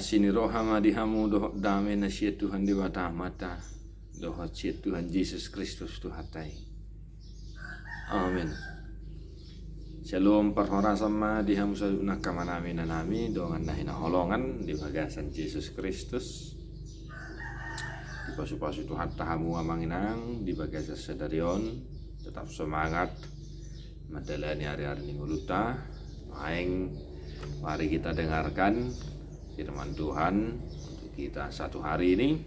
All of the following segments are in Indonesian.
Sini rohama dihamu doh dame na siya Tuhan di mata mata doh siya Tuhan Yesus Kristus Tuhatai. Amin. Shalom parhora sama dihamu sa nakamanami na nami dongan na hinaholongan di bagasan Yesus Kristus. Di pasu-pasu Tuhan tahamu amanginang di bagasan sedarion tetap semangat madalani hari-hari nguluta. Maing mari kita dengarkan firman Tuhan untuk kita satu hari ini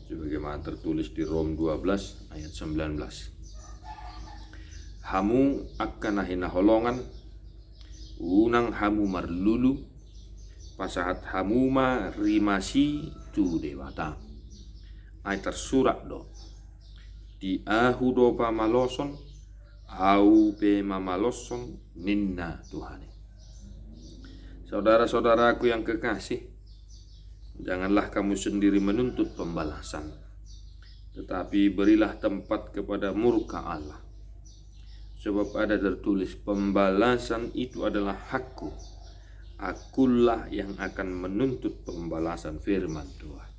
sebagaimana tertulis di Rom 12 ayat 19. Hamu akan hinaholongan unang hamu marlulu pasahat hamu ma rimasi tu dewata ay tersurat do di ahu do pamaloson au pe mamaloson ninna Tuhane. Saudara-saudaraku yang kekasih, janganlah kamu sendiri menuntut pembalasan, tetapi berilah tempat kepada murka Allah. Sebab ada tertulis, pembalasan itu adalah hakku, akulah yang akan menuntut pembalasan, firman Tuhan.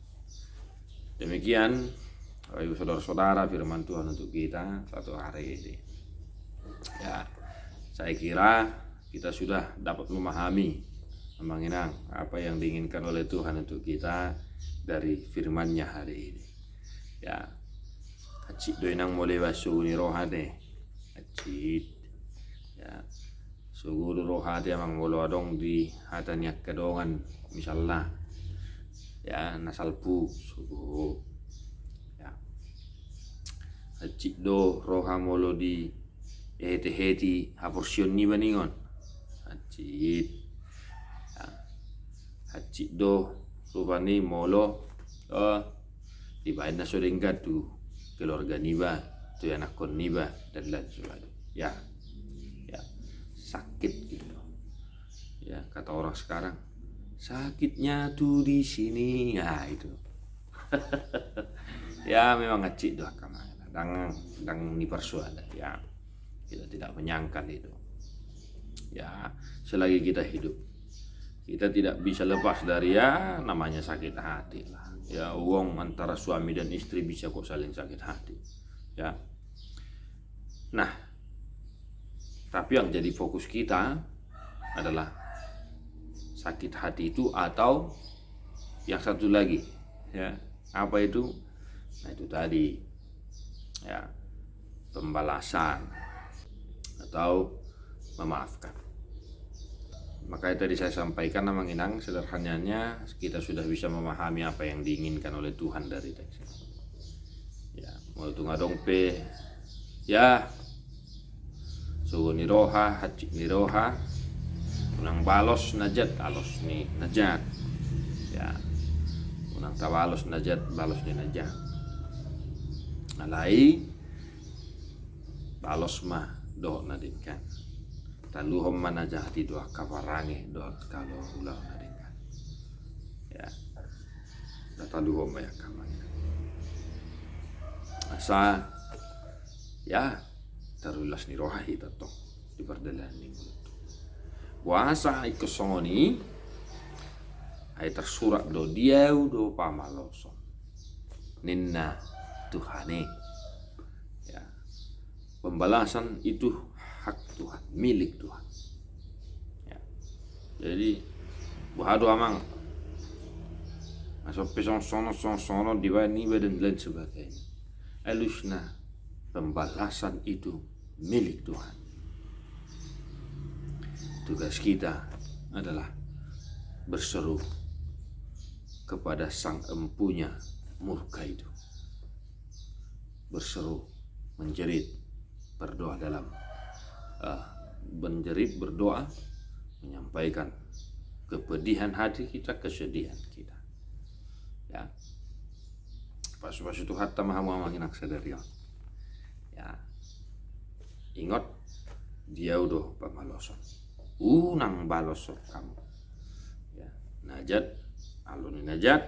Demikian, ayo saudara-saudara, firman Tuhan untuk kita satu hari ini. Ya, saya kira kita sudah dapat memahami mengenang apa yang diinginkan oleh Tuhan untuk kita dari firman-Nya hari ini. Ya, acik doinang mulai basu ni rohade, acik. Ya, suguru rohade amang molo adong di hatanya kedongan misalnya. Ya, nasalpu sugu. Ya, acik do roha molo di heti haporsion ni baningon, acik. Hacik do rupani molo dibain na soringga tu keluarga niba tu anak kon niba dan lain sebagainya. Ya sakit gitu. Ya kata orang sekarang sakitnya tuh di sini, ya itu. Ya memang hacik do kamana dang ni persuada. Ya kita tidak menyangkal itu. Ya selagi kita hidup kita tidak bisa lepas dari ya namanya sakit hati lah. Ya uang antara suami dan istri bisa kok saling sakit hati. Ya. Nah, tapi yang jadi fokus kita adalah sakit hati itu atau yang satu lagi. Ya, apa itu? Nah itu tadi. Ya, pembalasan atau memaafkan. Makanya tadi saya sampaikan menginang sederhananya kita sudah bisa memahami apa yang diinginkan oleh Tuhan dari teks ini. Ya, mau tungadong pe ya sugu ni roha, hacik ni roha, unang balos najat, alos ni najat. Ya, unang tabalos najat, balos ni najat. Alai balos mah do nadinkan. Taluhom mana jahati doa kawarange doa kalau ulah nadengkan. Ya, taluhom ya kamanya. Asa ya tarulas ni rohahi tato di perdelan ni mulut. Puasa ikosongoni ay tersurat do diau do pamaloson ninna Tuhane. Ya, pembalasan itu hak Tuhan, milik Tuhan. Ya. Jadi buhado amang masuk pesong sono diwani badan dan sebagainya. Elusna pembalasan itu milik Tuhan. Tugas kita adalah berseru kepada sang empunya murka itu. Berseru, menjerit, berdoa dalam menjerit, berdoa, menyampaikan kepedihan hati kita, kesedihan kita. Ya, pas-pas itu hatta mahamu amaginak sadarion. Ya, ingat dia udah pamaloson, unang balosok kamu. Ya, najat, alun najat,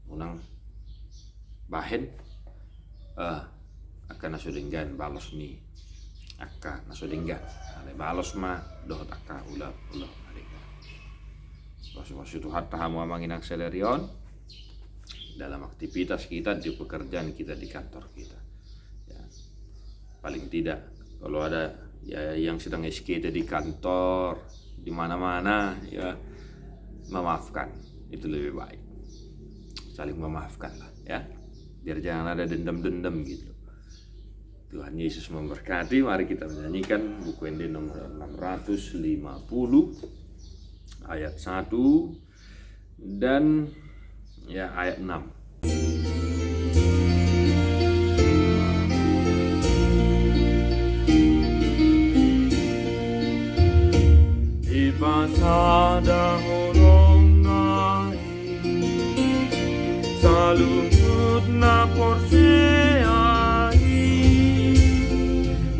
unang bahen, akan nasudinggan balos ni. Akka nasodinggan ale balos ma doh akka ulah nadinggan. Maksud hatta hamu amanginang selerion dalam aktivitas kita, di pekerjaan kita, di kantor kita. Ya, paling tidak kalau ada ya yang sedang SKT di kantor, di mana-mana, ya memaafkan itu lebih baik. Saling memaafkan lah ya, biar jangan ada dendam-dendam gitu. Tuhan Yesus memberkati. Mari kita menyanyikan buku Ende nomor 650 ayat 1 dan ya ayat 6. Ipasada holong nai salungkut na porseai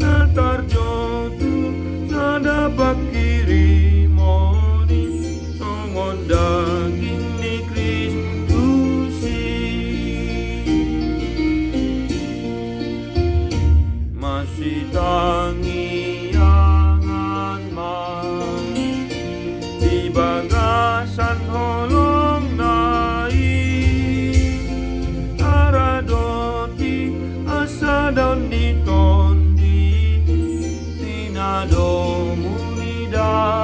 na tarjotu sada bakiri moni songon daging ni Kristusi masih tangi angan man di bagasan holong nai aradoti asa daun di tondi tinado munida